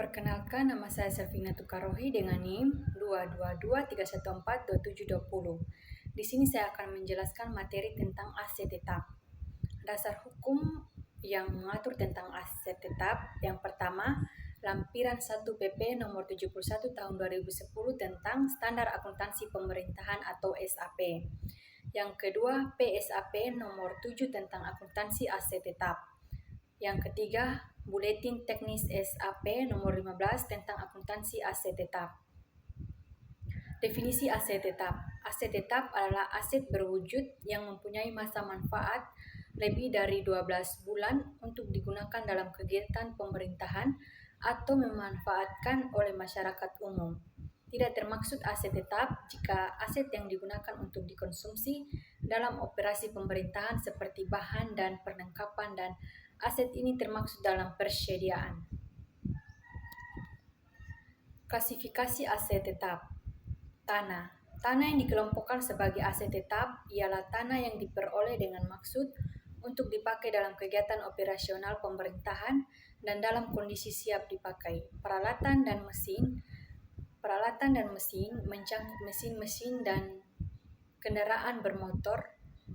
Perkenalkan, nama saya Selvina Tukarohi dengan NIM 222314270. Di sini saya akan menjelaskan materi tentang aset tetap. Dasar hukum yang mengatur tentang aset tetap, yang pertama, Lampiran 1 PP nomor 71 tahun 2010 tentang Standar Akuntansi Pemerintahan atau SAP. Yang kedua, PSAP nomor 7 tentang akuntansi aset tetap. Yang ketiga, Buletin Teknis SAP nomor 15 tentang akuntansi aset tetap. Definisi aset tetap. Aset tetap adalah aset berwujud yang mempunyai masa manfaat lebih dari 12 bulan untuk digunakan dalam kegiatan pemerintahan atau memanfaatkan oleh masyarakat umum. Tidak termaksud aset tetap jika aset yang digunakan untuk dikonsumsi dalam operasi pemerintahan seperti bahan dan perlengkapan, dan aset ini termaksud dalam persediaan. Klasifikasi aset tetap. Tanah. Tanah yang dikelompokkan sebagai aset tetap ialah tanah yang diperoleh dengan maksud untuk dipakai dalam kegiatan operasional pemerintahan dan dalam kondisi siap dipakai. Peralatan dan mesin mencakup mesin-mesin dan kendaraan bermotor,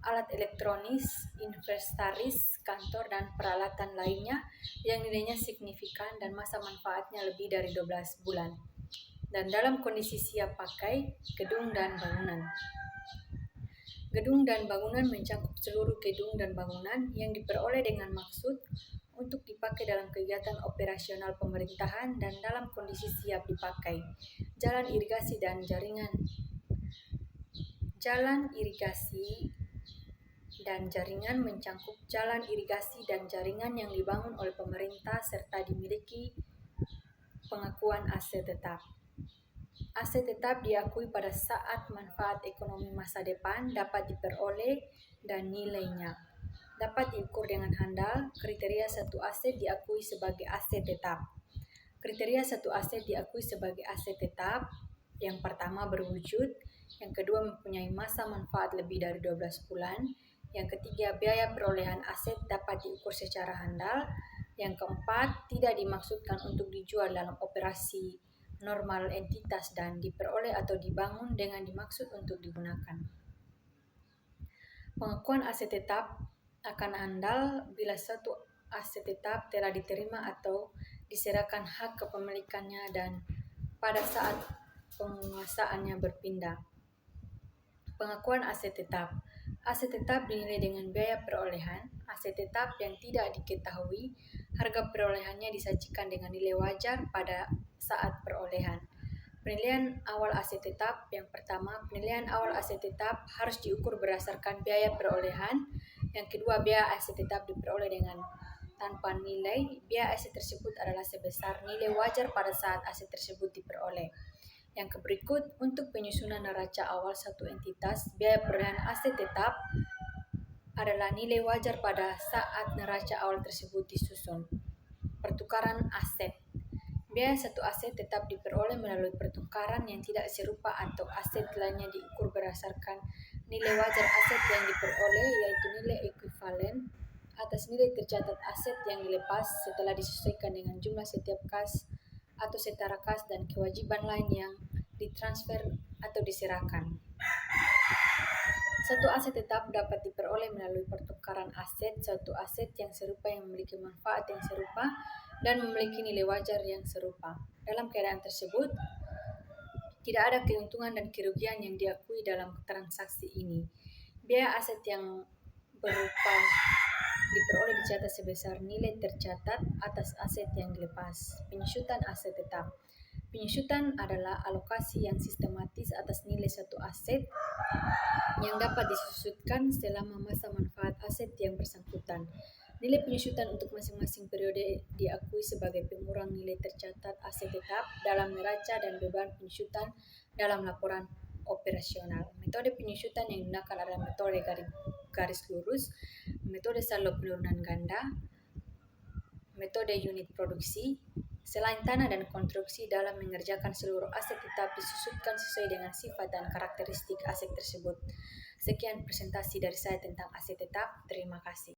alat elektronis, inventaris kantor, dan peralatan lainnya yang nilainya signifikan dan masa manfaatnya lebih dari 12 bulan. Dan dalam kondisi siap pakai, gedung dan bangunan. Gedung dan bangunan mencakup seluruh gedung dan bangunan yang diperoleh dengan maksud untuk dipakai dalam kegiatan operasional pemerintahan dan dalam kondisi siap dipakai. Jalan irigasi dan jaringan. Jalan irigasi dan jaringan mencakup jalan irigasi dan jaringan yang dibangun oleh pemerintah serta dimiliki pengakuan aset tetap. Aset tetap diakui pada saat manfaat ekonomi masa depan dapat diperoleh dan nilainya dapat diukur dengan handal. Kriteria satu aset diakui sebagai aset tetap. Kriteria satu aset diakui sebagai aset tetap: yang pertama, berwujud; yang kedua, mempunyai masa manfaat lebih dari 12 bulan; yang ketiga, biaya perolehan aset dapat diukur secara handal; yang keempat, tidak dimaksudkan untuk dijual dalam operasi normal entitas dan diperoleh atau dibangun dengan dimaksud untuk digunakan. Pengakuan aset tetap akan handal bila satu aset tetap telah diterima atau diserahkan hak kepemilikannya dan pada saat penguasaannya berpindah. Pengakuan aset tetap. Aset tetap dinilai dengan biaya perolehan. Aset tetap yang tidak diketahui harga perolehannya disajikan dengan nilai wajar pada saat perolehan. Penilaian awal aset tetap. Yang pertama, penilaian awal aset tetap harus diukur berdasarkan biaya perolehan. Yang kedua, biaya aset tetap diperoleh dengan tanpa nilai. Biaya aset tersebut adalah sebesar nilai wajar pada saat aset tersebut diperoleh. Yang berikut, untuk penyusunan neraca awal satu entitas, biaya perolehan aset tetap adalah nilai wajar pada saat neraca awal tersebut disusun. Pertukaran aset. Biaya satu aset tetap diperoleh melalui pertukaran yang tidak serupa atau aset lainnya diukur berdasarkan nilai wajar aset yang diperoleh, yaitu nilai ekuivalen atas nilai tercatat aset yang dilepas setelah disesuaikan dengan jumlah setiap kas atau setara kas dan kewajiban lain yang ditransfer atau diserahkan. Satu aset tetap dapat diperoleh melalui pertukaran aset. Satu aset yang serupa yang memiliki manfaat yang serupa dan memiliki nilai wajar yang serupa. Dalam keadaan tersebut, tidak ada keuntungan dan kerugian yang diakui dalam transaksi ini. Biaya aset yang berupa diperoleh dicatat sebesar nilai tercatat atas aset yang dilepas. Penyusutan aset tetap. Penyusutan adalah alokasi yang sistematis atas nilai satu aset yang dapat disusutkan selama masa manfaat aset yang bersangkutan. Nilai penyusutan untuk masing-masing periode diakui sebagai pengurang nilai tercatat aset tetap dalam neraca dan beban penyusutan dalam laporan operasional. Metode penyusutan yang digunakan adalah metode garis lurus, metode saldo penurunan ganda, metode unit produksi. Selain tanah dan konstruksi, dalam mengerjakan seluruh aset tetap disusutkan sesuai dengan sifat dan karakteristik aset tersebut. Sekian presentasi dari saya tentang aset tetap. Terima kasih.